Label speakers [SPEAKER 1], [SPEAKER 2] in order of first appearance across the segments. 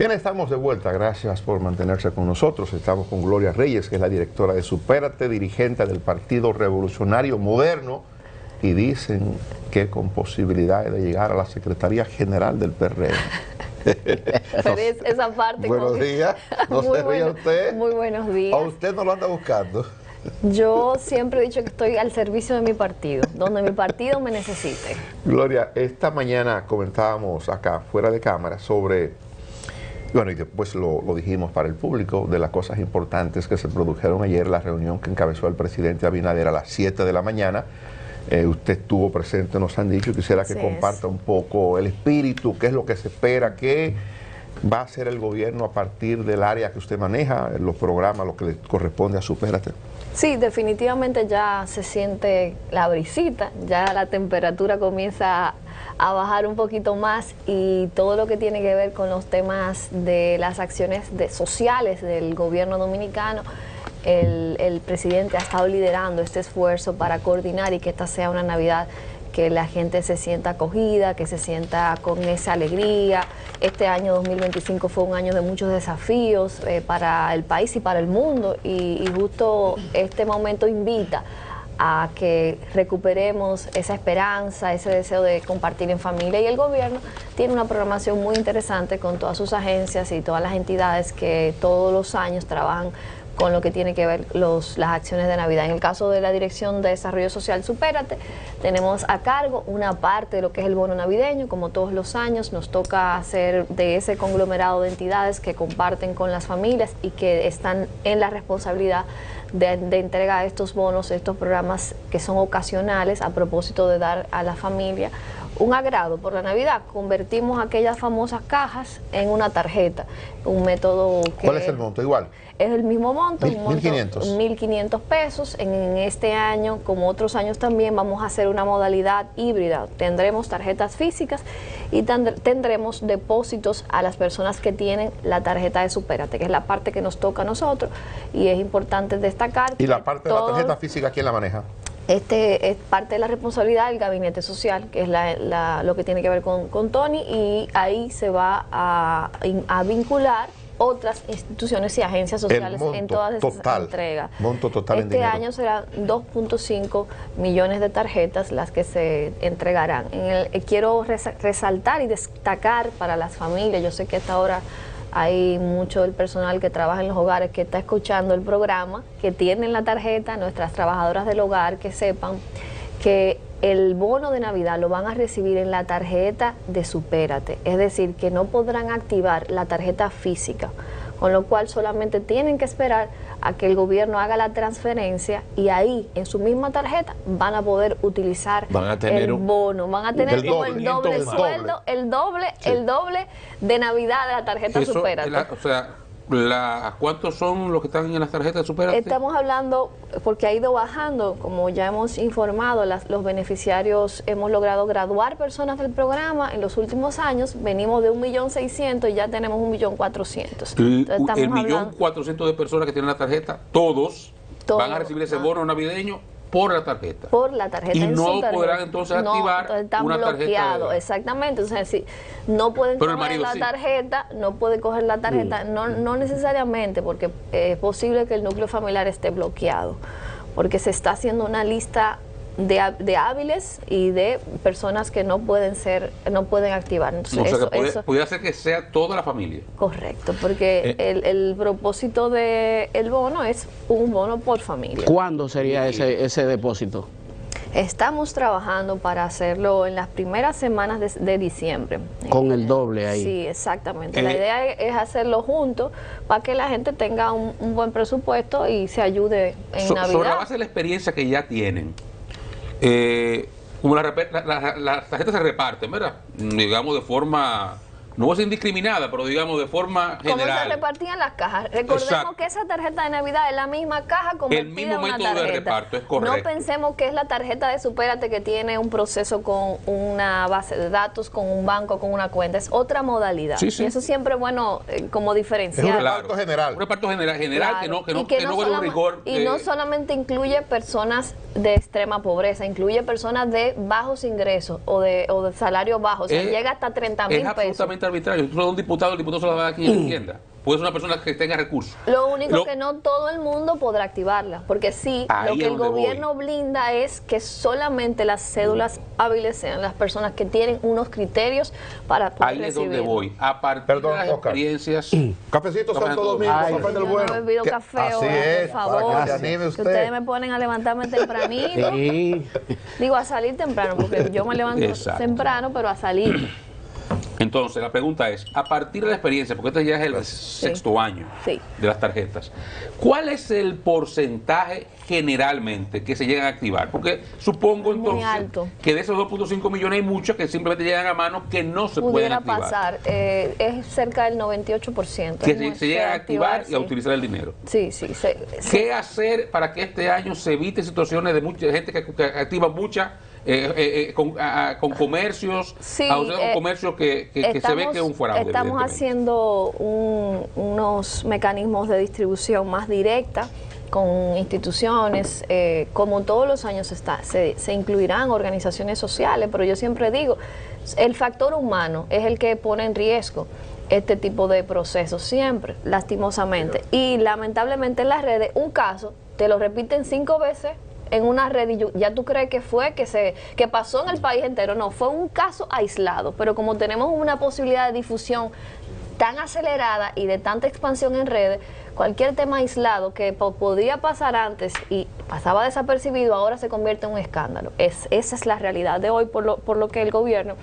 [SPEAKER 1] Bien, estamos de vuelta. Gracias por mantenerse con nosotros. Estamos con Gloria Reyes, que es la directora de Supérate, dirigente del Partido Revolucionario Moderno, y dicen que con posibilidades de llegar a la Secretaría General del PRM.
[SPEAKER 2] Pero esa parte...
[SPEAKER 1] Buenos días. No se ría usted.
[SPEAKER 2] Muy buenos días.
[SPEAKER 1] ¿A usted no lo anda buscando?
[SPEAKER 2] Yo siempre he dicho que estoy al servicio de mi partido, donde mi partido me necesite.
[SPEAKER 1] Gloria, esta mañana comentábamos acá, fuera de cámara, sobre, bueno, y después lo dijimos para el público, de las cosas importantes que se produjeron ayer, la reunión que encabezó el presidente Abinader a las 7 de la mañana. Usted estuvo presente, nos han dicho, quisiera que comparta un poco el espíritu, qué es lo que se espera, qué va a hacer el gobierno a partir del área que usted maneja, los programas, lo que le corresponde a Supérate.
[SPEAKER 2] Sí, definitivamente ya se siente la brisita, ya la temperatura comienza a bajar un poquito más, y todo lo que tiene que ver con los temas de las acciones sociales del gobierno dominicano, el presidente ha estado liderando este esfuerzo para coordinar y que esta sea una Navidad que la gente se sienta acogida, que se sienta con esa alegría. Este año 2025 fue un año de muchos desafíos para el país y para el mundo, y justo este momento invita a que recuperemos esa esperanza, ese deseo de compartir en familia, y el gobierno tiene una programación muy interesante con todas sus agencias y todas las entidades que todos los años trabajan con lo que tiene que ver las acciones de Navidad. En el caso de la Dirección de Desarrollo Social Supérate, tenemos a cargo una parte de lo que es el bono navideño. Como todos los años, nos toca hacer de ese conglomerado de entidades que comparten con las familias y que están en la responsabilidad de entregar estos bonos, estos programas que son ocasionales, a propósito de dar a la familia un agrado por la Navidad. Convertimos aquellas famosas cajas en una tarjeta, un método que...
[SPEAKER 1] ¿Cuál es el monto? ¿Igual?
[SPEAKER 2] Es el mismo monto,
[SPEAKER 1] 1.500.
[SPEAKER 2] 1.500 pesos. En este año, como otros años también, vamos a hacer una modalidad híbrida. Tendremos tarjetas físicas y tendremos depósitos a las personas que tienen la tarjeta de Supérate, que es la parte que nos toca a nosotros, y es importante destacar...
[SPEAKER 1] ¿Y la parte de la tarjeta física quién la maneja?
[SPEAKER 2] Este es parte de la responsabilidad del Gabinete Social, que es lo que tiene que ver con Tony, y ahí se va a vincular otras instituciones y agencias sociales en todas esas entregas.
[SPEAKER 1] Monto total en
[SPEAKER 2] dinero. Este año serán 2.5 millones de tarjetas las que se entregarán. Quiero resaltar y destacar para las familias, yo sé que a esta hora hay mucho del personal que trabaja en los hogares que está escuchando el programa, que tienen la tarjeta, nuestras trabajadoras del hogar, que sepan que el bono de Navidad lo van a recibir en la tarjeta de Supérate, es decir, que no podrán activar la tarjeta física, con lo cual solamente tienen que esperar a que el gobierno haga la transferencia, y ahí en su misma tarjeta van a poder utilizar el bono, van a tener como el doble sueldo, el doble de Navidad de la tarjeta Supérate.
[SPEAKER 3] O sea, ¿cuántos son los que están en las tarjetas de Supérate?
[SPEAKER 2] Estamos hablando, porque ha ido bajando, como ya hemos informado, los beneficiarios, hemos logrado graduar personas del programa en los últimos años. Venimos de 1.600.000 y ya tenemos 1.400.000.
[SPEAKER 3] El 1.400.000 de personas que tienen la tarjeta, todos van a recibir ese bono navideño por la tarjeta.
[SPEAKER 2] Por la tarjeta.
[SPEAKER 3] Y no podrán entonces activar una tarjeta.
[SPEAKER 2] Exactamente. O sea, si no pueden coger la tarjeta, no puede coger la tarjeta, no necesariamente, porque es posible que el núcleo familiar esté bloqueado, porque se está haciendo una lista de hábiles y de personas que no pueden activar. Entonces,
[SPEAKER 3] o sea, puede ser que sea toda la familia.
[SPEAKER 2] Correcto, porque el propósito del bono es un bono por familia.
[SPEAKER 4] ¿Cuándo sería ese depósito?
[SPEAKER 2] Estamos trabajando para hacerlo en las primeras semanas de diciembre.
[SPEAKER 4] Con el doble ahí.
[SPEAKER 2] Sí, exactamente. La idea es hacerlo juntos para que la gente tenga un buen presupuesto y se ayude en Navidad.
[SPEAKER 3] Sobre la base de la experiencia que ya tienen, como las tarjetas se reparten, ¿verdad? Digamos de forma, no voy a ser indiscriminada, pero digamos de forma general.
[SPEAKER 2] Como se repartían las cajas. Recordemos que esa tarjeta de Navidad es la misma caja convertida en una tarjeta.
[SPEAKER 3] El mismo método de reparto, es correcto.
[SPEAKER 2] No pensemos que es la tarjeta de Supérate que tiene un proceso con una base de datos, con un banco, con una cuenta. Es otra modalidad. Sí, sí. Y eso siempre es bueno como diferenciar.
[SPEAKER 1] Es un reparto general.
[SPEAKER 3] Un reparto general claro. que no
[SPEAKER 2] huele
[SPEAKER 3] un rigor.
[SPEAKER 2] Y no solamente incluye personas de extrema pobreza, incluye personas de bajos ingresos o de salario bajo. O sea, llega hasta 30.000 pesos.
[SPEAKER 3] Absolutamente arbitrario. Si tú eres un diputado, el diputado se lo va a dar a quien entienda. Puede ser una persona que tenga recursos.
[SPEAKER 2] Lo único que no todo el mundo podrá activarla, porque sí,
[SPEAKER 3] Ahí
[SPEAKER 2] lo que
[SPEAKER 3] es
[SPEAKER 2] el
[SPEAKER 3] donde
[SPEAKER 2] gobierno blinda es que solamente las cédulas hábiles sean las personas que tienen unos criterios para poder
[SPEAKER 3] Ahí es donde
[SPEAKER 2] recibirlo.
[SPEAKER 3] voy. A partir
[SPEAKER 1] Perdón,
[SPEAKER 3] de las
[SPEAKER 1] Oscar.
[SPEAKER 3] experiencias...
[SPEAKER 1] Cafecito
[SPEAKER 3] Tomen
[SPEAKER 1] Santo
[SPEAKER 3] todo.
[SPEAKER 1] Domingo,
[SPEAKER 4] Ay,
[SPEAKER 1] café del
[SPEAKER 2] Yo no
[SPEAKER 1] bueno.
[SPEAKER 2] he bebido
[SPEAKER 1] Que-
[SPEAKER 2] café
[SPEAKER 1] así
[SPEAKER 2] hoy,
[SPEAKER 1] es,
[SPEAKER 2] por favor.
[SPEAKER 1] para que se anime
[SPEAKER 2] Que
[SPEAKER 1] usted.
[SPEAKER 2] ustedes me ponen a levantarme tempranito.
[SPEAKER 4] Sí.
[SPEAKER 2] Digo, a salir temprano, porque yo me levanto
[SPEAKER 3] Exacto.
[SPEAKER 2] temprano, pero a salir.
[SPEAKER 3] Entonces, la pregunta es, a partir de la experiencia, porque este ya es el sexto año
[SPEAKER 2] Sí.
[SPEAKER 3] de las tarjetas, ¿cuál es el porcentaje generalmente que se llegan a activar? Porque supongo
[SPEAKER 2] Muy
[SPEAKER 3] entonces
[SPEAKER 2] alto.
[SPEAKER 3] que de esos 2.5 millones hay muchos que simplemente llegan a mano que no se pueden
[SPEAKER 2] Pudiera
[SPEAKER 3] activar.
[SPEAKER 2] pasar, es cerca del 98%.
[SPEAKER 3] Que
[SPEAKER 2] Es muy-
[SPEAKER 3] se llegan a activar y a
[SPEAKER 2] sí.
[SPEAKER 3] utilizar el dinero.
[SPEAKER 2] Sí, sí.
[SPEAKER 3] ¿Qué hacer para que este año se evite situaciones de mucha gente que activa mucha con comercios,
[SPEAKER 2] Sí,
[SPEAKER 3] con comercios que se ve que es un fraude?
[SPEAKER 2] Estamos
[SPEAKER 3] evidentemente?
[SPEAKER 2] haciendo unos mecanismos de distribución más directa con instituciones, como todos los años se incluirán organizaciones sociales, pero yo siempre digo, el factor humano es el que pone en riesgo este tipo de procesos, siempre, lastimosamente. Y lamentablemente en las redes, un caso, te lo repiten 5 veces en una red y ya tú crees que fue que pasó en el país entero. No, fue un caso aislado, pero como tenemos una posibilidad de difusión tan acelerada y de tanta expansión en redes, cualquier tema aislado que podía pasar antes y pasaba desapercibido, ahora se convierte en un escándalo. Esa es la realidad de hoy, por lo que el gobierno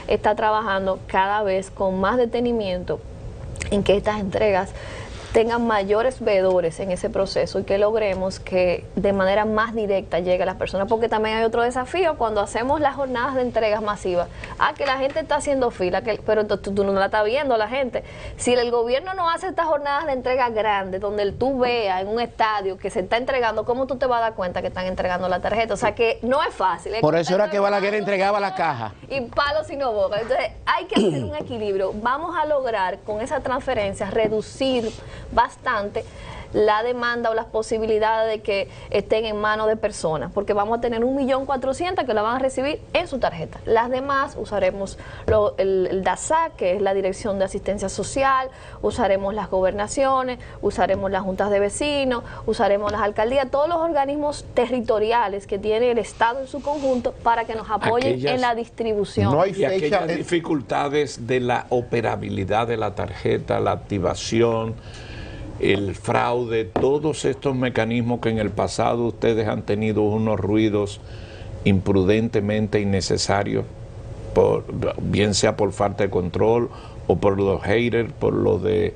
[SPEAKER 2] está trabajando cada vez con más detenimiento en que estas entregas tengan mayores veedores en ese proceso y que logremos que de manera más directa llegue a las personas, porque también hay otro desafío cuando hacemos las jornadas de entregas masivas. Que la gente está haciendo fila, pero tú no la estás viendo la gente. Si el gobierno no hace estas jornadas de entrega grandes, donde tú veas en un estadio que se está entregando, ¿cómo tú te vas a dar cuenta que están entregando la tarjeta? O sea que no es fácil.
[SPEAKER 4] Por eso era que Balaguer entregaba la caja.
[SPEAKER 2] Y palos y no boca. Entonces hay que hacer un equilibrio. Vamos a lograr con esa transferencia reducir bastante la demanda o las posibilidades de que estén en manos de personas, porque vamos a tener 1.400.000 que la van a recibir en su tarjeta. Las demás usaremos el DASAC, que es la Dirección de Asistencia Social, usaremos las gobernaciones, usaremos las juntas de vecinos, usaremos las alcaldías, todos los organismos territoriales que tiene el Estado en su conjunto para que nos apoyen en la distribución.
[SPEAKER 1] No hay
[SPEAKER 5] Y
[SPEAKER 1] fecha.
[SPEAKER 5] aquellas dificultades de la operabilidad de la tarjeta, la activación, el fraude, todos estos mecanismos que en el pasado ustedes han tenido unos ruidos imprudentemente innecesarios, bien sea por falta de control o por los haters, por lo de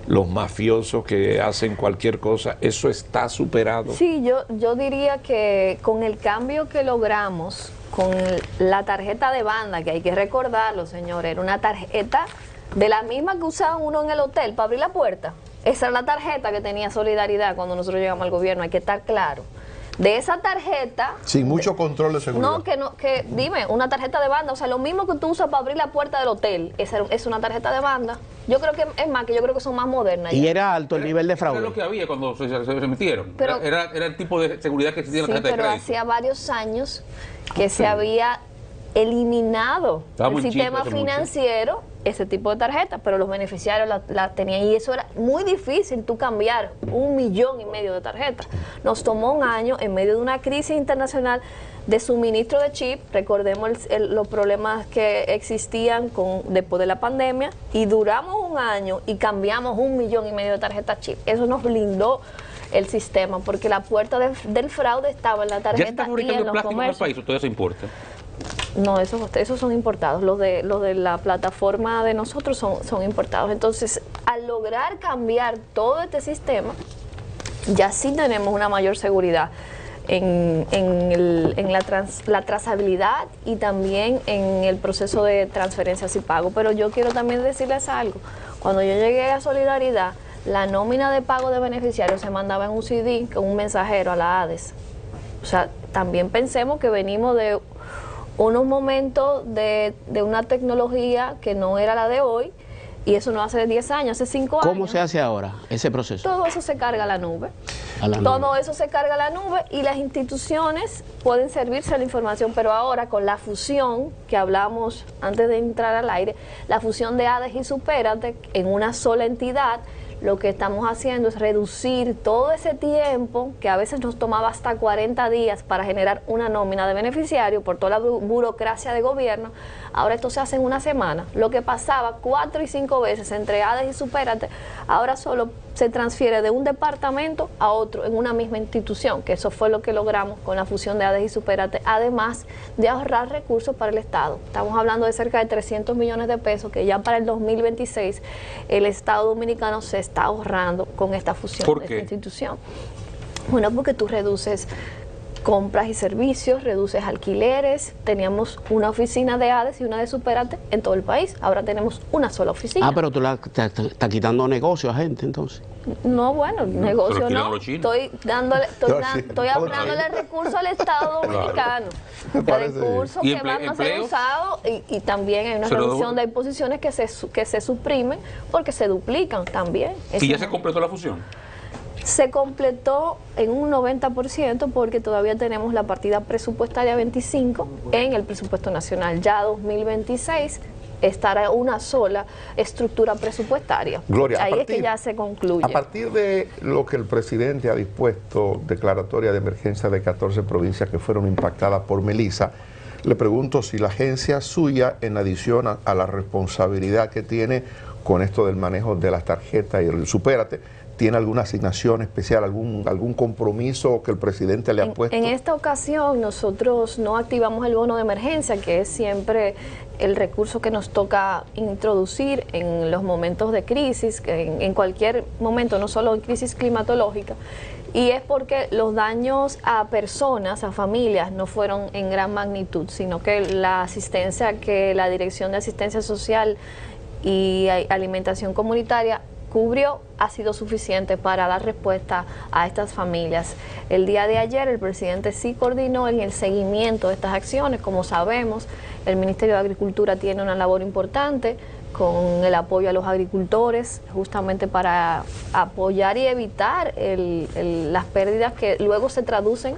[SPEAKER 5] los mafiosos que hacen cualquier cosa, ¿eso está superado?
[SPEAKER 2] Sí, yo diría que con el cambio que logramos con la tarjeta de banda, que hay que recordarlo, señores, era una tarjeta de la misma que usaban uno en el hotel para abrir la puerta. Esa era la tarjeta que tenía Solidaridad cuando nosotros llegamos al gobierno, hay que estar claro. De esa tarjeta...
[SPEAKER 1] Sin mucho control de seguridad.
[SPEAKER 2] Dime, una tarjeta de banda, o sea, lo mismo que tú usas para abrir la puerta del hotel, es una tarjeta de banda. Yo creo que, es más, que yo creo que son más modernas.
[SPEAKER 4] Y
[SPEAKER 2] ya.
[SPEAKER 4] era alto el nivel de
[SPEAKER 3] Era lo
[SPEAKER 4] fraude.
[SPEAKER 3] que había cuando se emitieron.
[SPEAKER 2] Pero-
[SPEAKER 3] era el tipo de seguridad que existía en
[SPEAKER 2] Sí,
[SPEAKER 3] la tarjeta de
[SPEAKER 2] pero
[SPEAKER 3] crédito.
[SPEAKER 2] hacía varios años que se había eliminado
[SPEAKER 3] Estaba
[SPEAKER 2] el
[SPEAKER 3] muy
[SPEAKER 2] sistema
[SPEAKER 3] chico, hace mucho.
[SPEAKER 2] financiero, ese tipo de tarjetas, pero los beneficiarios la tenían y eso era muy difícil, tú cambiar 1,5 millones de tarjetas. Nos tomó un año en medio de una crisis internacional de suministro de chip, recordemos los problemas que existían después de la pandemia, y duramos un año y cambiamos 1,5 millones de tarjetas chip. Eso nos blindó el sistema, porque la puerta del fraude estaba en la
[SPEAKER 3] ¿Ya se
[SPEAKER 2] tarjeta
[SPEAKER 3] está
[SPEAKER 2] y en
[SPEAKER 3] fabricando
[SPEAKER 2] los
[SPEAKER 3] plástico en el
[SPEAKER 2] comercios.
[SPEAKER 3] país o todavía se importa?
[SPEAKER 2] No, esos son importados. Los de la plataforma de nosotros son importados. Entonces, al lograr cambiar todo este sistema, ya sí tenemos una mayor seguridad en la trazabilidad y también en el proceso de transferencias y pago. Pero yo quiero también decirles algo. Cuando yo llegué a Solidaridad, la nómina de pago de beneficiarios se mandaba en un CD con un mensajero a la ADES. O sea, también pensemos que venimos de unos momentos de una tecnología que no era la de hoy, Y eso no hace 10 años, hace 5 años.
[SPEAKER 4] ¿Cómo se hace ahora ese proceso?
[SPEAKER 2] Todo eso se carga a la nube. Todo eso se carga a la nube y las instituciones pueden servirse de la información, pero ahora con la fusión que hablamos antes de entrar al aire, la fusión de ADES y Supérate en una sola entidad, lo que estamos haciendo es reducir todo ese tiempo que a veces nos tomaba hasta 40 días para generar una nómina de beneficiario por toda la burocracia de gobierno. Ahora esto se hace en una semana. Lo que pasaba 4 y 5 veces entre ADES y Supérate, ahora solo se transfiere de un departamento a otro en una misma institución, que eso fue lo que logramos con la fusión de ADES y Supérate, además de ahorrar recursos para el Estado. Estamos hablando de cerca de 300 millones de pesos que ya para el 2026 el Estado dominicano se está ahorrando con esta fusión de esta institución. Bueno, porque tú reduces compras y servicios, reduces alquileres. Teníamos una oficina de ADES y una de Supérate en todo el país. Ahora tenemos una sola oficina.
[SPEAKER 4] Ah, pero tú estás quitando negocio a gente, entonces.
[SPEAKER 2] No, bueno, negocio no. Estoy ahorrándole recursos al Estado dominicano. Recursos que van a ser usados y también hay una reducción de posiciones que se suprimen porque se duplican también.
[SPEAKER 3] ¿Y ya se completó la fusión?
[SPEAKER 2] Se completó en un 90% porque todavía tenemos la partida presupuestaria 25 en el presupuesto nacional. Ya 2026 estará una sola estructura presupuestaria.
[SPEAKER 1] Gloria,
[SPEAKER 2] ahí es que ya se concluye.
[SPEAKER 1] A partir de lo que el presidente ha dispuesto, declaratoria de emergencia de 14 provincias que fueron impactadas por Melissa, le pregunto si la agencia suya, en adición a la responsabilidad que tiene con esto del manejo de las tarjetas y el Supérate, ¿tiene alguna asignación especial, algún compromiso que el presidente le ha puesto? En
[SPEAKER 2] esta ocasión nosotros no activamos el bono de emergencia, que es siempre el recurso que nos toca introducir en los momentos de crisis, en cualquier momento, no solo en crisis climatológica, y es porque los daños a personas, a familias, no fueron en gran magnitud, sino que la asistencia que la Dirección de Asistencia Social y Alimentación Comunitaria cubrió ha sido suficiente para dar respuesta a estas familias. El día de ayer el presidente sí coordinó en el seguimiento de estas acciones. Como sabemos, el Ministerio de Agricultura tiene una labor importante con el apoyo a los agricultores, justamente para apoyar y evitar las pérdidas que luego se traducen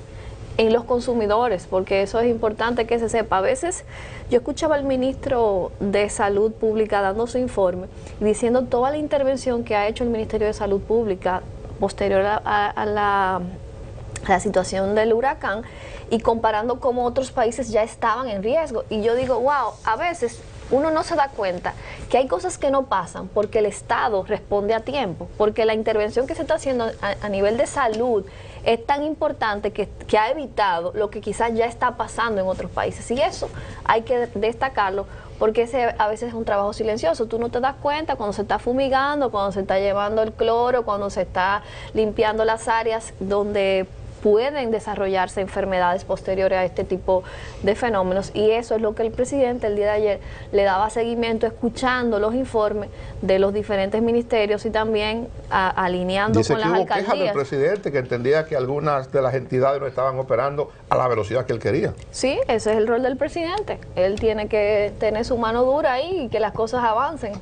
[SPEAKER 2] en los consumidores, porque eso es importante que se sepa. A veces yo escuchaba al ministro de Salud Pública dando su informe y diciendo toda la intervención que ha hecho el Ministerio de Salud Pública posterior a la situación del huracán y comparando cómo otros países ya estaban en riesgo. Y yo digo, wow, a veces uno no se da cuenta que hay cosas que no pasan porque el Estado responde a tiempo, porque la intervención que se está haciendo a nivel de salud es tan importante que ha evitado lo que quizás ya está pasando en otros países. Y eso hay que destacarlo, porque ese a veces es un trabajo silencioso. Tú no te das cuenta cuando se está fumigando, cuando se está llevando el cloro, cuando se está limpiando las áreas donde pueden desarrollarse enfermedades posteriores a este tipo de fenómenos, y eso es lo que el presidente el día de ayer le daba seguimiento, escuchando los informes de los diferentes ministerios y también alineando con las alcaldías.
[SPEAKER 1] Dice que hubo quejas del presidente, que entendía que algunas de las entidades no estaban operando a la velocidad que él quería.
[SPEAKER 2] Sí, ese es el rol del presidente. Él tiene que tener su mano dura ahí y que las cosas avancen.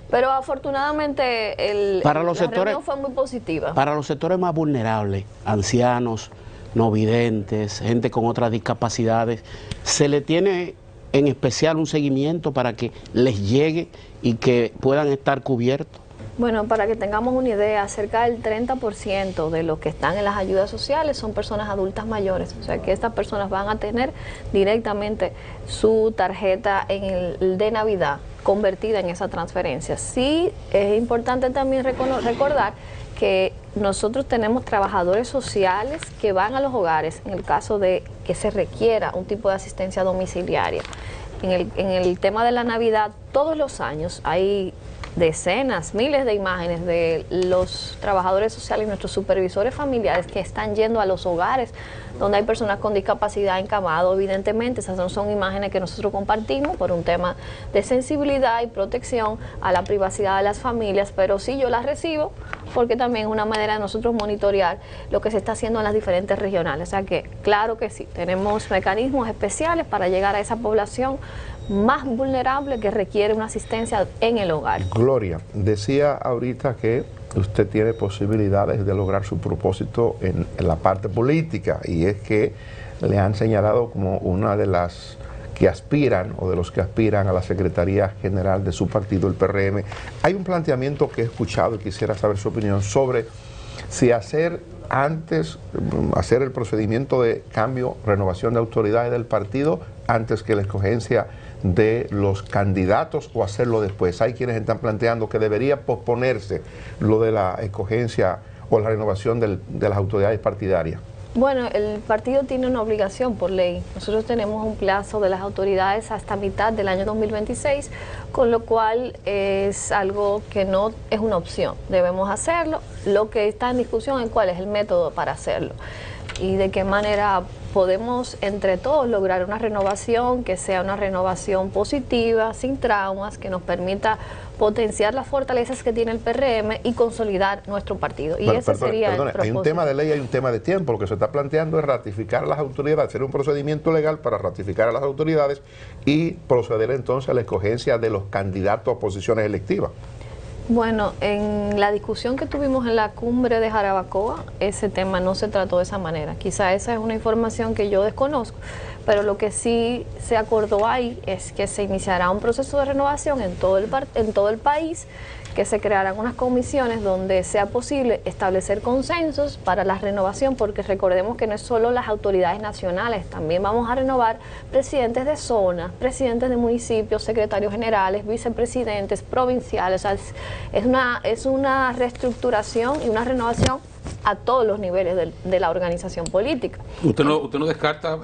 [SPEAKER 2] Pero afortunadamente la reunión fue muy positiva.
[SPEAKER 4] Para los sectores más vulnerables, ancianos, no videntes, gente con otras discapacidades, ¿se le tiene en especial un seguimiento para que les llegue y que puedan estar cubiertos?
[SPEAKER 2] Bueno, para que tengamos una idea, cerca del 30% de los que están en las ayudas sociales son personas adultas mayores. O sea que estas personas van a tener directamente su tarjeta de Navidad convertida en esa transferencia. Sí, es importante también recordar que nosotros tenemos trabajadores sociales que van a los hogares en el caso de que se requiera un tipo de asistencia domiciliaria. En el tema de la Navidad, todos los años hay decenas, miles de imágenes de los trabajadores sociales y nuestros supervisores familiares que están yendo a los hogares donde hay personas con discapacidad encamadas. Evidentemente esas no son imágenes que nosotros compartimos por un tema de sensibilidad y protección a la privacidad de las familias, pero sí yo las recibo porque también es una manera de nosotros monitorear lo que se está haciendo en las diferentes regionales. O sea que claro que sí, tenemos mecanismos especiales para llegar a esa población más vulnerable que requiere una asistencia en el hogar.
[SPEAKER 1] Gloria, decía ahorita que usted tiene posibilidades de lograr su propósito en la parte política, y es que le han señalado como una de las que aspiran o de los que aspiran a la Secretaría General de su partido, el PRM. Hay un planteamiento que he escuchado y quisiera saber su opinión sobre si hacer el procedimiento de cambio, renovación de autoridades del partido antes que la escogencia de los candidatos, o hacerlo después. Hay quienes están planteando que debería posponerse lo de la escogencia o la renovación de las autoridades partidarias.
[SPEAKER 2] Bueno, el partido tiene una obligación por ley. Nosotros tenemos un plazo de las autoridades hasta mitad del año 2026, con lo cual es algo que no es una opción. Debemos hacerlo. Lo que está en discusión es cuál es el método para hacerlo y de qué manera podemos entre todos lograr una renovación que sea una renovación positiva, sin traumas, que nos permita potenciar las fortalezas que tiene el PRM y consolidar nuestro partido. Y ese sería el propósito.
[SPEAKER 1] Hay un tema de ley y hay un tema de tiempo. Lo que se está planteando es ratificar a las autoridades, hacer un procedimiento legal para ratificar a las autoridades y proceder entonces a la escogencia de los candidatos a posiciones electivas.
[SPEAKER 2] Bueno, en la discusión que tuvimos en la cumbre de Jarabacoa, ese tema no se trató de esa manera. Quizá esa es una información que yo desconozco, pero lo que sí se acordó ahí es que se iniciará un proceso de renovación en todo el país, que se crearán unas comisiones donde sea posible establecer consensos para la renovación, porque recordemos que no es solo las autoridades nacionales, también vamos a renovar presidentes de zonas, presidentes de municipios, secretarios generales, vicepresidentes, provinciales. O sea, es una reestructuración y una renovación a todos los niveles de la organización política.
[SPEAKER 3] ¿Usted no descarta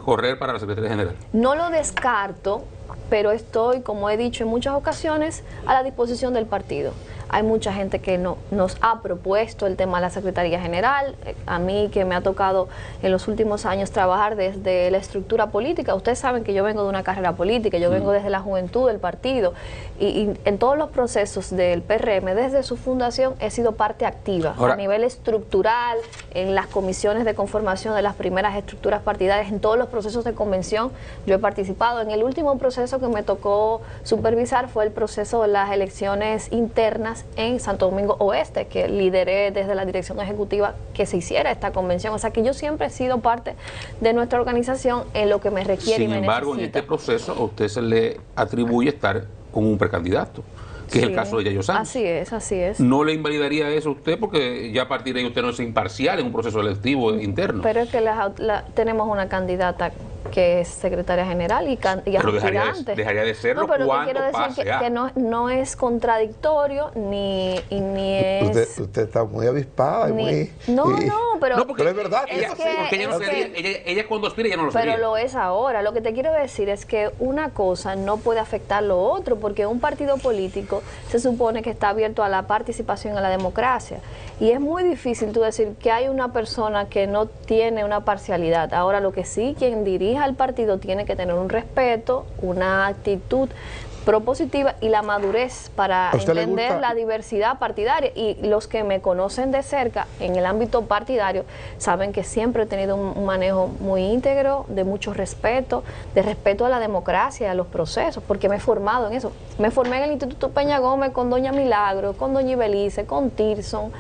[SPEAKER 3] correr para la Secretaría General?
[SPEAKER 2] No lo descarto, pero estoy, como he dicho en muchas ocasiones, a la disposición del partido. Hay mucha gente que nos ha propuesto el tema de la Secretaría General. A mí, que me ha tocado en los últimos años trabajar desde la estructura política. Ustedes saben que yo vengo de una carrera política, yo vengo desde la juventud del partido, y en todos los procesos del PRM, desde su fundación, he sido parte activa. Ahora, a nivel estructural, en las comisiones de conformación de las primeras estructuras partidarias, en todos los procesos de convención, yo he participado. En el último proceso que me tocó supervisar fue el proceso de las elecciones internas en Santo Domingo Oeste, que lideré desde la dirección ejecutiva que se hiciera esta convención. O sea que yo siempre he sido parte de nuestra organización en lo que me requiere y me necesita.
[SPEAKER 3] Sin embargo, en este proceso a usted se le atribuye estar con un precandidato, que es el caso de Yayo Santos.
[SPEAKER 2] Así es, así es.
[SPEAKER 3] ¿No le invalidaría eso a usted? Porque ya a partir de ahí usted no es imparcial en un proceso electivo interno.
[SPEAKER 2] Pero es que tenemos una candidata que es secretaria general y
[SPEAKER 3] pero
[SPEAKER 2] aspirante.
[SPEAKER 3] Dejaría de serlo
[SPEAKER 2] pero
[SPEAKER 3] cuando
[SPEAKER 2] quiero decir que no es contradictorio ni es...
[SPEAKER 1] Usted está muy avispada y muy...
[SPEAKER 2] pero
[SPEAKER 1] es verdad.
[SPEAKER 3] Ella cuando aspira ya no lo sería.
[SPEAKER 2] Pero lo es ahora. Lo que te quiero decir es que una cosa no puede afectar lo otro, porque un partido político se supone que está abierto a la participación, a la democracia. Y es muy difícil tú decir que hay una persona que no tiene una parcialidad. Ahora, lo que sí, quien dirija al partido tiene que tener un respeto, una actitud propositiva y la madurez para entender la diversidad partidaria. Y los que me conocen de cerca en el ámbito partidario saben que siempre he tenido un manejo muy íntegro, de mucho respeto, de respeto a la democracia y a los procesos, porque me he formado en eso. Me formé en el Instituto Peña Gómez con doña Milagro, con doña Ibelice, con Tirson,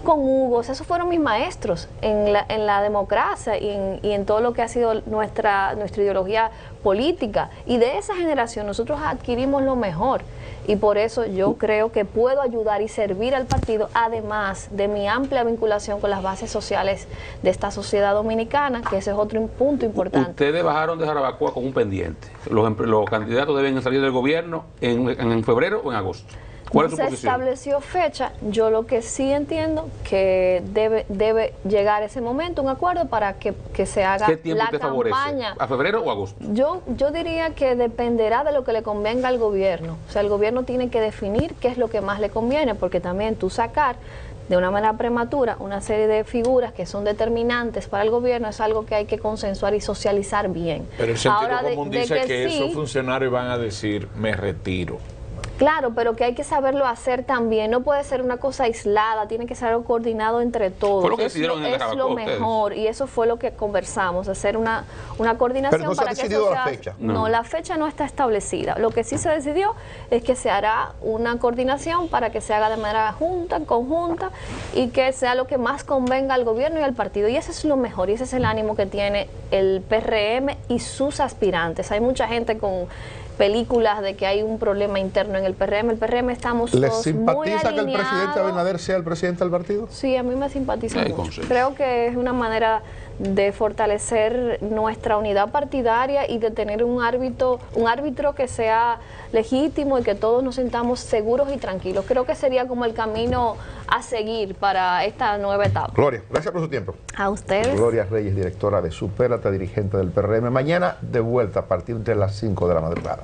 [SPEAKER 2] con Hugo. O sea, esos fueron mis maestros en la democracia y en todo lo que ha sido nuestra ideología política. Y de esa generación nosotros adquirimos lo mejor, y por eso yo creo que puedo ayudar y servir al partido, además de mi amplia vinculación con las bases sociales de esta sociedad dominicana, que ese es otro punto importante.
[SPEAKER 3] Ustedes bajaron de Jarabacoa con un pendiente. Los candidatos deben salir del gobierno en febrero o en agosto. ¿Cuál es su posición?
[SPEAKER 2] Se estableció fecha. Yo lo que sí entiendo que debe llegar ese momento, un acuerdo para que se haga
[SPEAKER 3] ¿Qué tiempo
[SPEAKER 2] la
[SPEAKER 3] te favorece?
[SPEAKER 2] campaña.
[SPEAKER 3] ¿A febrero o agosto?
[SPEAKER 2] Yo diría que dependerá de lo que le convenga al gobierno. O sea, el gobierno tiene que definir qué es lo que más le conviene, porque también tú sacar de una manera prematura una serie de figuras que son determinantes para el gobierno es algo que hay que consensuar y socializar bien.
[SPEAKER 5] Pero el sentido común dice que esos funcionarios van a decir, me retiro.
[SPEAKER 2] Claro, pero que hay que saberlo hacer también. No puede ser una cosa aislada, tiene que ser algo coordinado entre todos.
[SPEAKER 3] Fue lo que decidieron en
[SPEAKER 2] es
[SPEAKER 3] Jarabacoa
[SPEAKER 2] lo
[SPEAKER 3] ustedes.
[SPEAKER 2] mejor, y eso fue lo que conversamos, hacer una coordinación.
[SPEAKER 1] Pero no se ha
[SPEAKER 2] para que
[SPEAKER 1] decidido
[SPEAKER 2] eso
[SPEAKER 1] la
[SPEAKER 2] sea-
[SPEAKER 1] fecha.
[SPEAKER 2] No, la fecha no está establecida. Lo que sí se decidió es que se hará una coordinación para que se haga de manera conjunta, y que sea lo que más convenga al gobierno y al partido. Y eso es lo mejor, y ese es el ánimo que tiene el PRM y sus aspirantes. Hay mucha gente con películas de que hay un problema interno en el PRM. El PRM estamos
[SPEAKER 1] ¿Les
[SPEAKER 2] todos muy
[SPEAKER 1] simpatiza que el presidente
[SPEAKER 2] alineados.
[SPEAKER 1] Abinader sea el presidente del partido?
[SPEAKER 2] Sí, a mí me simpatiza
[SPEAKER 3] Hay
[SPEAKER 2] mucho.
[SPEAKER 3] consenso.
[SPEAKER 2] Creo que es una manera de fortalecer nuestra unidad partidaria y de tener un árbitro que sea legítimo y que todos nos sintamos seguros y tranquilos. Creo que sería como el camino a seguir para esta nueva etapa.
[SPEAKER 1] Gloria, gracias por su tiempo.
[SPEAKER 2] A ustedes.
[SPEAKER 1] Gloria Reyes, directora de Supérate, dirigente del PRM. Mañana de vuelta a partir de las 5 de la madrugada.